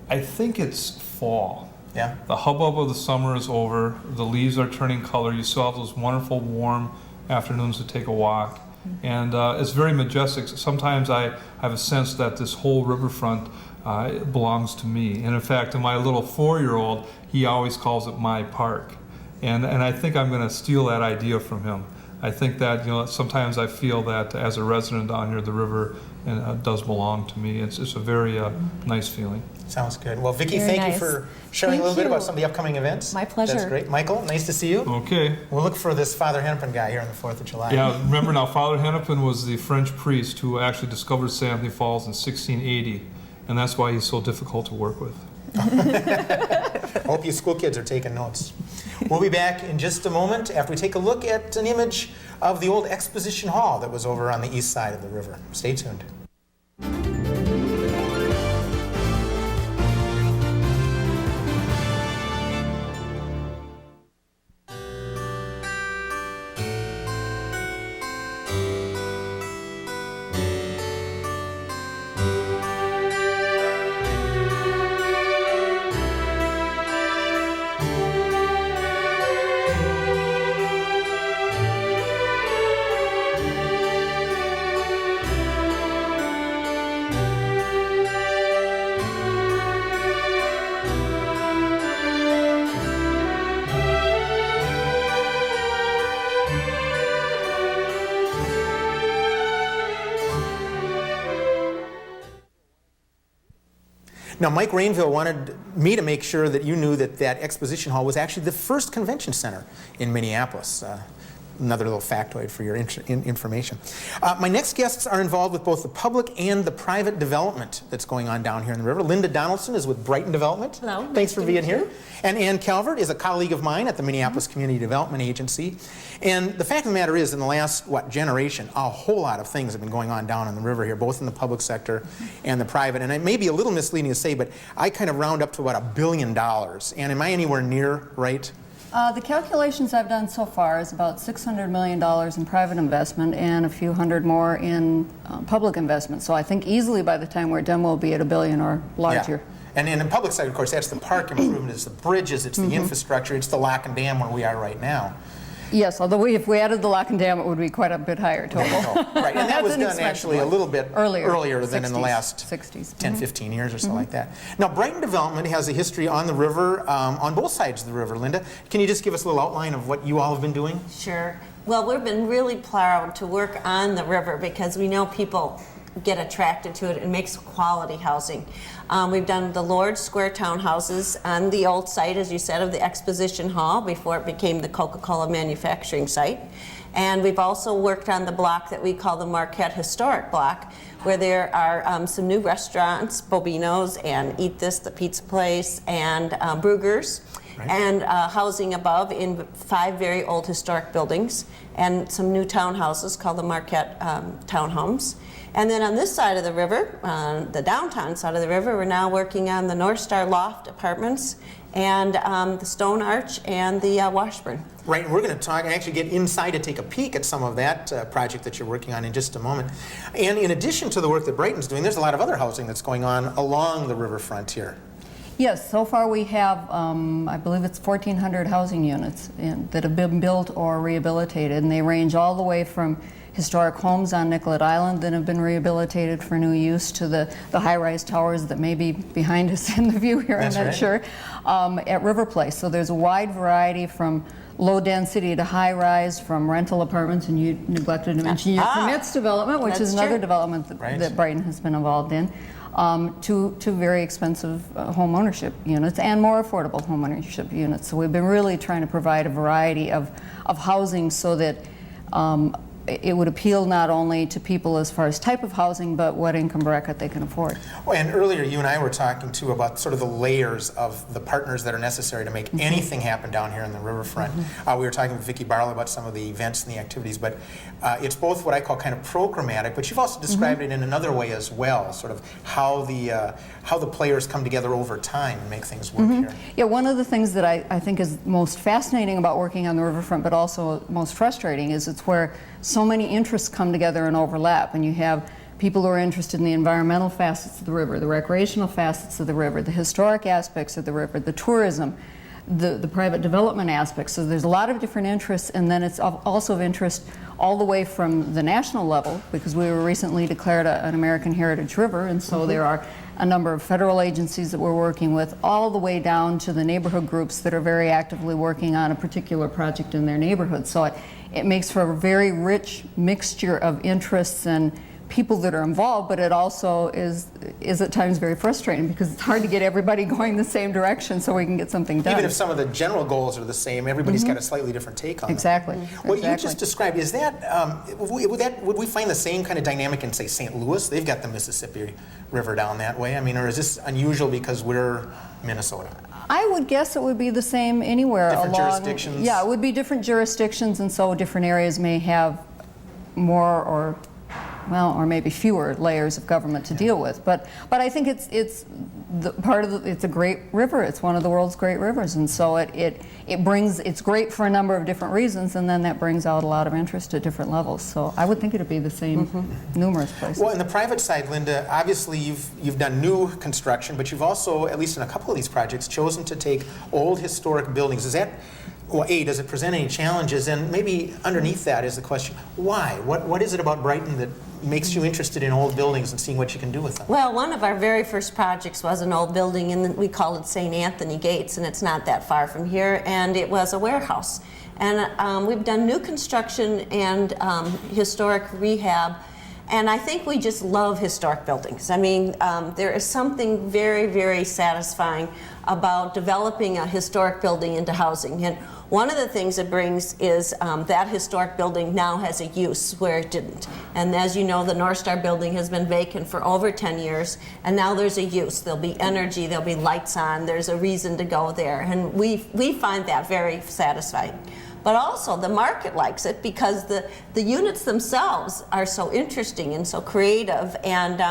think it's fall. Yeah. The hubbub of the summer is over. The leaves are turning color. You still have those wonderful warm afternoons to take a walk. And it's very majestic. Sometimes I have a sense that this whole riverfront belongs to me. And in fact, to my little 4-year-old, he always calls it my park. And I think I'm going to steal that idea from him. I think that, sometimes I feel that as a resident down here, the river does belong to me. It's a very nice feeling. Sounds good. Well, Vicki, Very thank you nice. for sharing Thank a little bit you. about some of the upcoming events. My pleasure. That's great. Michael, nice to see you. Okay. We'll look for this Father Hennepin guy here on the 4th of July. Yeah, remember now, Father Hennepin was the French priest who actually discovered St. Anthony Falls in 1680, and that's why he's so difficult to work with. I hope you school kids are taking notes. We'll be back in just a moment after we take a look at an image of the old exposition hall that was over on the east side of the river. Stay tuned. Now, Mike Rainville wanted me to make sure that you knew that that exposition hall was actually the first convention center in Minneapolis. Another little factoid for your information. My next guests are involved with both the public and the private development that's going on down here in the river. Linda Donaldson is with Brighton Development. Hello. Thanks for being here. And Ann Calvert is a colleague of mine at the Minneapolis Community Development Agency. And the fact of the matter is, in the last, generation, a whole lot of things have been going on down in the river here, both in the public sector and the private. And it may be a little misleading to say, but I kind of round up to about $1 billion. And am I anywhere near right? The calculations I've done so far is about $600 million in private investment and a few hundred more in public investment. So I think easily by the time we're done, we'll be at $1 billion or larger. Yeah. And in the public side, of course, that's the park improvement, it's the bridges, it's the infrastructure, it's the lock and dam where we are right now. Yes, although if we added the lock and dam, it would be quite a bit higher total. Right, and that was That's an done expensive actually a one. little bit earlier than in the 60s, last 60s. 10, 15 years or so like that. Now, Brighton Development has a history on the river, on both sides of the river. Linda, can you just give us a little outline of what you all have been doing? Sure. Well, we've been really proud to work on the river because we know people get attracted to it and makes quality housing. We've done the Lord Square townhouses on the old site, as you said, of the Exposition Hall before it became the Coca-Cola manufacturing site. And we've also worked on the block that we call the Marquette Historic Block, where there are some new restaurants, Bobino's and Eat This, the pizza place, and Brugger's. Right. And housing above in 5 very old historic buildings, and some new townhouses called the Marquette Townhomes. And then on this side of the river, the downtown side of the river, we're now working on the Northstar Loft apartments and the Stone Arch and the Washburn. Right, and we're going to talk and actually get inside to take a peek at some of that project that you're working on in just a moment. And in addition to the work that Brighton's doing, there's a lot of other housing that's going on along the riverfront here. Yes, so far we have, I believe it's 1,400 housing units that have been built or rehabilitated, and they range all the way from historic homes on Nicollet Island that have been rehabilitated for new use to the high-rise towers that may be behind us in the view here, That's I'm not right. sure, at River Place. So there's a wide variety from low density to high-rise, from rental apartments, and you neglected to mention your permits development, which is That's another true. development that Brighton has been involved in. To very expensive home ownership units and more affordable home ownership units. So we've been really trying to provide a variety of housing so that it would appeal not only to people as far as type of housing, but what income bracket they can afford. Well, and earlier you and I were talking too about sort of the layers of the partners that are necessary to make anything happen down here in the riverfront. We were talking with Vicki Barlow about some of the events and the activities, but it's both what I call kind of programmatic, but you've also described it in another way as well, sort of how the players come together over time and make things work here. Yeah, one of the things that I think is most fascinating about working on the riverfront, but also most frustrating, is it's where so many interests come together and overlap, and you have people who are interested in the environmental facets of the river, the recreational facets of the river, the historic aspects of the river, the tourism, the private development aspects. So there's a lot of different interests, and then it's also of interest all the way from the national level, because we were recently declared an American Heritage River, and so there are a number of federal agencies that we're working with, all the way down to the neighborhood groups that are very actively working on a particular project in their neighborhood. So it makes for a very rich mixture of interests and people that are involved, but it also is at times very frustrating because it's hard to get everybody going the same direction so we can get something done. Even if some of the general goals are the same, everybody's got a slightly different take on them. Exactly. What you just described, is that, would we find the same kind of dynamic in, say, St. Louis? They've got the Mississippi River down that way. I mean, or is this unusual because we're Minnesota? I would guess it would be the same anywhere Different along. jurisdictions? Yeah, it would be different jurisdictions, and so different areas may have more or maybe fewer layers of government to deal with. But I think it's a great river. It's one of the world's great rivers, and so it's great for a number of different reasons, and then that brings out a lot of interest at different levels. So I would think it'd be the same numerous places. Well, in the private side, Linda, obviously you've done new construction, but you've also, at least in a couple of these projects, chosen to take old historic buildings. Is that, well, A, does it present any challenges? And maybe underneath that is the question, why? What is it about Brighton that makes you interested in old buildings and seeing what you can do with them? Well, one of our very first projects was an old building, and we call it St. Anthony Gates, and it's not that far from here, and it was a warehouse. And we've done new construction and historic rehab, and I think we just love historic buildings. I mean, there is something very, very satisfying about developing a historic building into housing. And one of the things it brings is that historic building now has a use where it didn't. And as you know, the Northstar Building has been vacant for over 10 years, and now there's a use. There'll be energy, there'll be lights on, there's a reason to go there. And we find that very satisfying. But also the market likes it because the units themselves are so interesting and so creative. And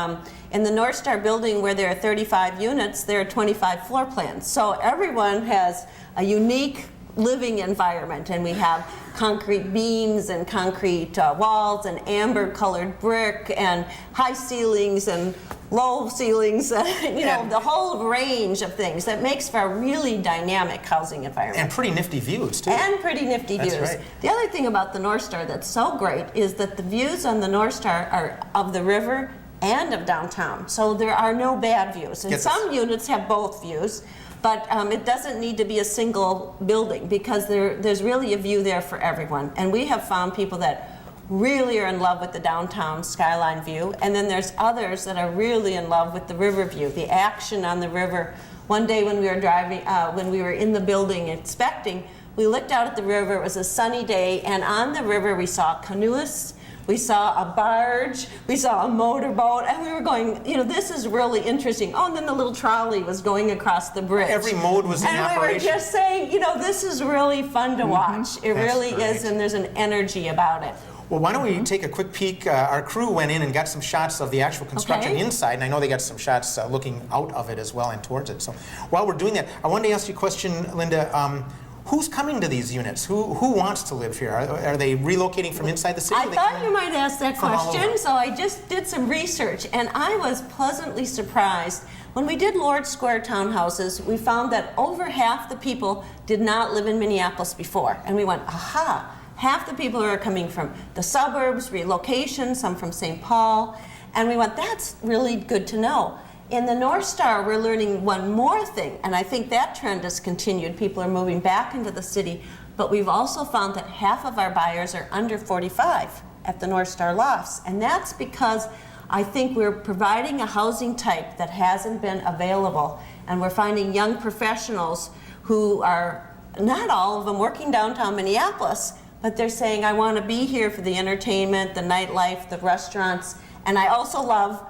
in the Northstar Building, where there are 35 units, there are 25 floor plans. So everyone has a unique living environment, and we have concrete beams and concrete walls and amber colored brick and high ceilings and low ceilings, the whole range of things that makes for a really dynamic housing environment. And pretty nifty views, too. And pretty nifty views. Right. The other thing about the Northstar that's so great is that the views on the Northstar are of the river and of downtown. So there are no bad views. And some units have both views, but it doesn't need to be a single building because there's really a view there for everyone. And we have found people that really are in love with the downtown skyline view, and then there's others that are really in love with the river view, the action on the river. One day when we were driving, when we were in the building inspecting, we looked out at the river. It was a sunny day, and on the river we saw canoeists, we saw a barge, we saw a motorboat, and we were going, this is really interesting. Oh, and then the little trolley was going across the bridge. Every mode was in operation. And we were just saying, this is really fun to watch. It really is, and there's an energy about it. Well, why don't we take a quick peek? Our crew went in and got some shots of the actual construction inside, and I know they got some shots looking out of it as well and towards it. So while we're doing that, I wanted to ask you a question, Linda. Who's coming to these units? Who wants to live here? Are they relocating from inside the city? I thought you might ask that question, so I just did some research, and I was pleasantly surprised. When we did Lord Square townhouses, we found that over half the people did not live in Minneapolis before, and we went, aha! Half the people are coming from the suburbs, relocation, some from St. Paul, and we went, that's really good to know. In the Northstar, we're learning one more thing, and I think that trend has continued. People are moving back into the city, but we've also found that half of our buyers are under 45 at the Northstar lofts, and that's because I think we're providing a housing type that hasn't been available, and we're finding young professionals who are, not all of them working downtown Minneapolis, but they're saying, I want to be here for the entertainment, the nightlife, the restaurants, and I also love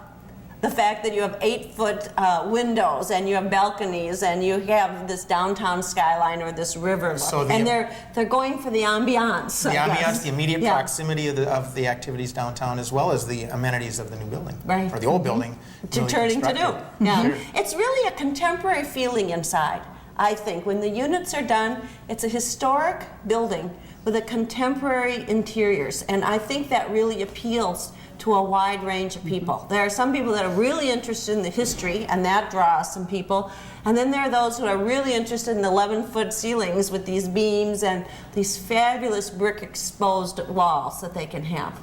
the fact that you have 8-foot windows and you have balconies and you have this downtown skyline or this river look. So And they're going for the ambiance. The ambiance, the immediate Yeah. proximity of the activities downtown, as well as the amenities of the new building. Right. Or the old building. newly Turning to new. constructed. Yeah. Sure. It's really a contemporary feeling inside, I think. When the units are done, it's a historic building with a contemporary interiors. And I think that really appeals to a wide range of people. There are some people that are really interested in the history, and that draws some people. And then there are those who are really interested in the 11-foot ceilings with these beams and these fabulous brick exposed walls that they can have.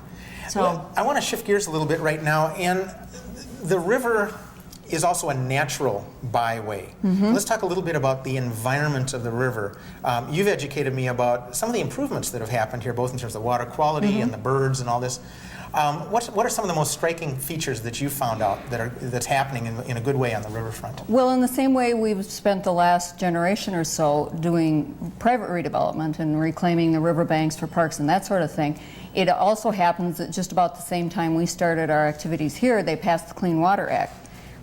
So Well, I want to shift gears a little bit right now, and the river is also a natural byway. Let's talk a little bit about the environment of the river. You've educated me about some of the improvements that have happened here, both in terms of water quality and the birds and all this. What are some of the most striking features that you found out that's happening in a good way on the riverfront? Well, in the same way we've spent the last generation or so doing private redevelopment and reclaiming the riverbanks for parks and that sort of thing, it also happens that just about the same time we started our activities here, they passed the Clean Water Act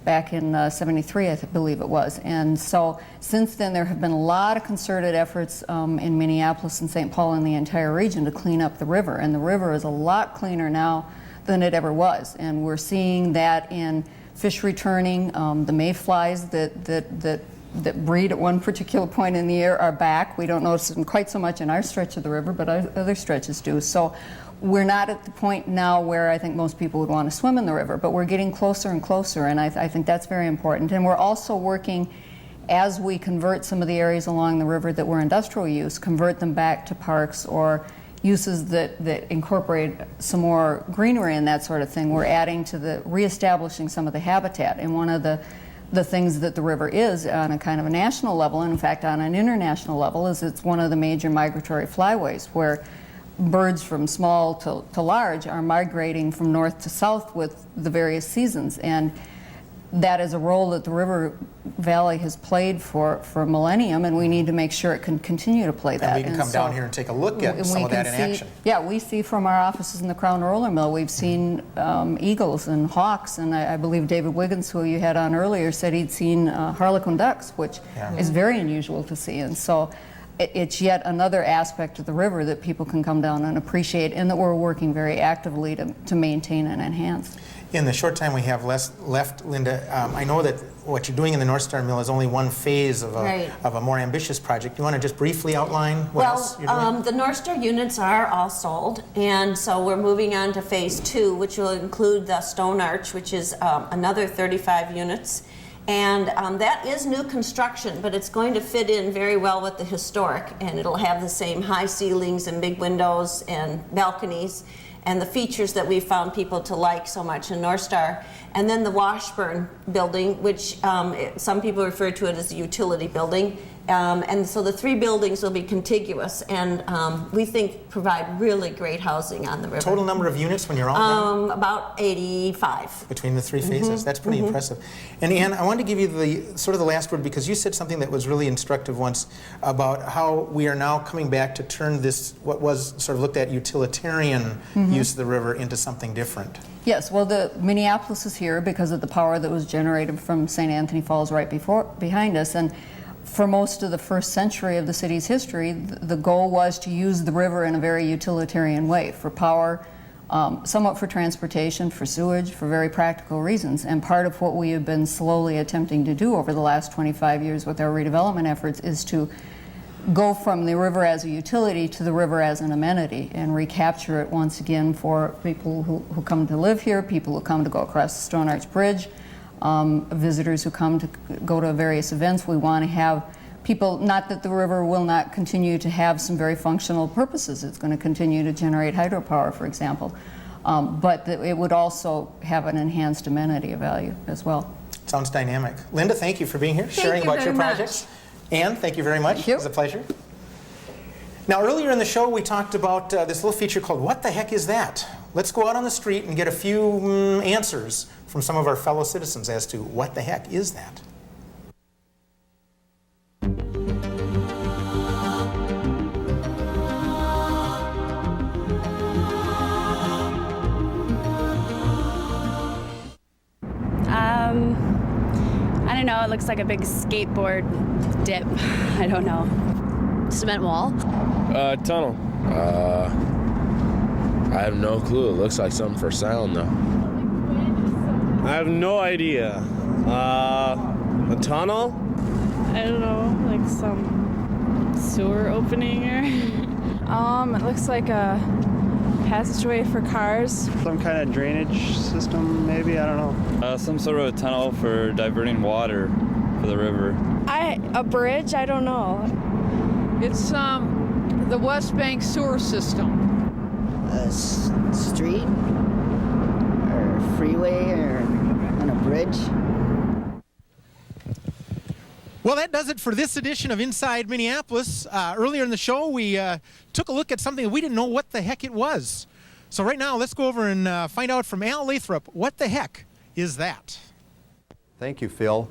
back in '73, I believe it was. And so since then there have been a lot of concerted efforts in Minneapolis and St. Paul and the entire region to clean up the river. And the river is a lot cleaner now than it ever was. And we're seeing that in fish returning. The mayflies that breed at one particular point in the year are back. We don't notice them quite so much in our stretch of the river, but other stretches do. So we're not at the point now where I think most people would want to swim in the river, but we're getting closer and closer, and I think that's very important. And we're also working, as we convert some of the areas along the river that were industrial use, convert them back to parks or uses that incorporate some more greenery and that sort of thing. We're adding to reestablishing some of the habitat. And one of the things that the river is on a kind of a national level, and in fact on an international level, is it's one of the major migratory flyways where birds from small to large are migrating from north to south with the various seasons. And that is a role that the river valley has played for a millennium, and we need to make sure it can continue to play that. And we can come down here and take a look at some of that in action. Yeah, we see from our offices in the Crown Roller Mill, we've seen eagles and hawks, and I believe David Wiggins, who you had on earlier, said he'd seen harlequin ducks, which is very unusual to see. And so it's yet another aspect of the river that people can come down and appreciate, and that we're working very actively to maintain and enhance. In the short time we have left, Linda, I know that what you're doing in the Northstar Mill is only one phase of a more ambitious project. You want to just briefly outline what else you're doing? The Northstar units are all sold, and so we're moving on to phase 2, which will include the Stone Arch, which is another 35 units. And that is new construction, but it's going to fit in very well with the historic, and it'll have the same high ceilings and big windows and balconies and the features that we found people to like so much in Northstar. And then the Washburn building, which some people refer to it as a utility building. And so the 3 buildings will be contiguous, and we think provide really great housing on the river. Total number of units when you're all done? About 85. Between the 3 phases. That's pretty impressive. And Ann, I wanted to give you the last word, because you said something that was really instructive once about how we are now coming back to turn this, what was sort of looked at utilitarian use of the river, into something different. Yes, well, the Minneapolis is here because of the power that was generated from St. Anthony Falls right behind us. And for most of the first century of the city's history, the goal was to use the river in a very utilitarian way, for power, somewhat for transportation, for sewage, for very practical reasons. And part of what we have been slowly attempting to do over the last 25 years with our redevelopment efforts is to go from the river as a utility to the river as an amenity, and recapture it once again for people who come to live here, people who come to go across the Stone Arch Bridge, visitors who come to go to various events. We want to have people, not that the river will not continue to have some very functional purposes. It's going to continue to generate hydropower, for example, but it would also have an enhanced amenity of value as well. Sounds dynamic. Linda, thank you for being here, sharing about your projects. Ann, thank you very much. Thank you. It was a pleasure. Now, earlier in the show, we talked about this little feature called What the Heck Is That? Let's go out on the street and get a few answers from some of our fellow citizens as to what the heck is that? looks like a big skateboard dip. I don't know. Cement wall? Tunnel. I have no clue. It looks like something for sound, though. I have no idea. A tunnel? I don't know, like some sewer opening or... It looks like a passageway for cars. Some kind of drainage system, maybe, I don't know. Some sort of a tunnel for diverting water for the river. A bridge? I don't know. It's the West Bank sewer system. A street or freeway or on a bridge. Well, that does it for this edition of Inside Minneapolis. Earlier in the show, we took a look at something that we didn't know what the heck it was. So right now, let's go over and find out from Al Lathrop, what the heck is that? Thank you, Phil.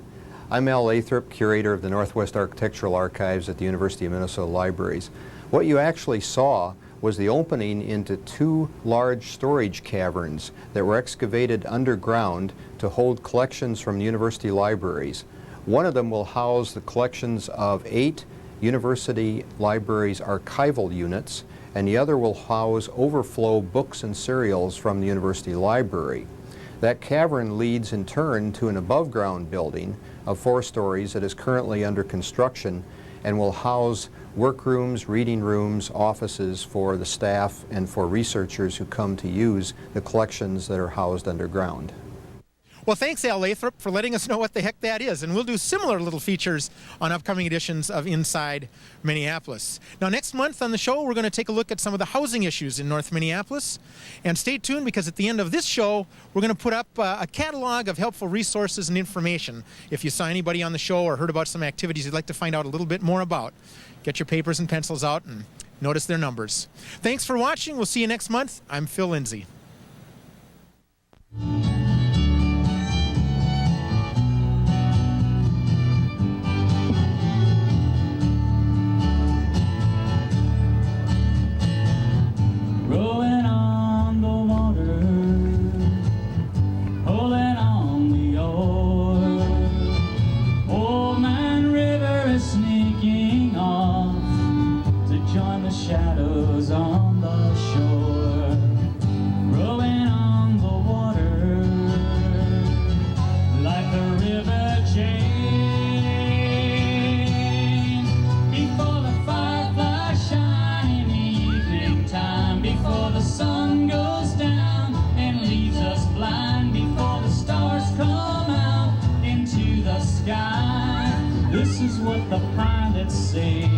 I'm Al Lathrop, curator of the Northwest Architectural Archives at the University of Minnesota Libraries. What you actually saw was the opening into two large storage caverns that were excavated underground to hold collections from university libraries. One of them will house the collections of 8 university libraries' archival units, and the other will house overflow books and serials from the university library. That cavern leads in turn to an above-ground building of 4 stories that is currently under construction and will house workrooms, reading rooms, offices for the staff and for researchers who come to use the collections that are housed underground. Well, thanks, Al Lathrop, for letting us know what the heck that is. And we'll do similar little features on upcoming editions of Inside Minneapolis. Now, next month on the show, we're going to take a look at some of the housing issues in North Minneapolis. And stay tuned, because at the end of this show, we're going to put up a catalog of helpful resources and information. If you saw anybody on the show or heard about some activities you'd like to find out a little bit more about, get your papers and pencils out and notice their numbers. Thanks for watching. We'll see you next month. I'm Phil Lindsay. Rolling on the water, holding on the oar. Old Man River is sneaking off to join the shadows on the shore. Rolling on the water, like the River Jane. Before the fireflies shine in the evening time, before the sun goes down and leaves us blind, before the stars come out into the sky. This is what the pilots say.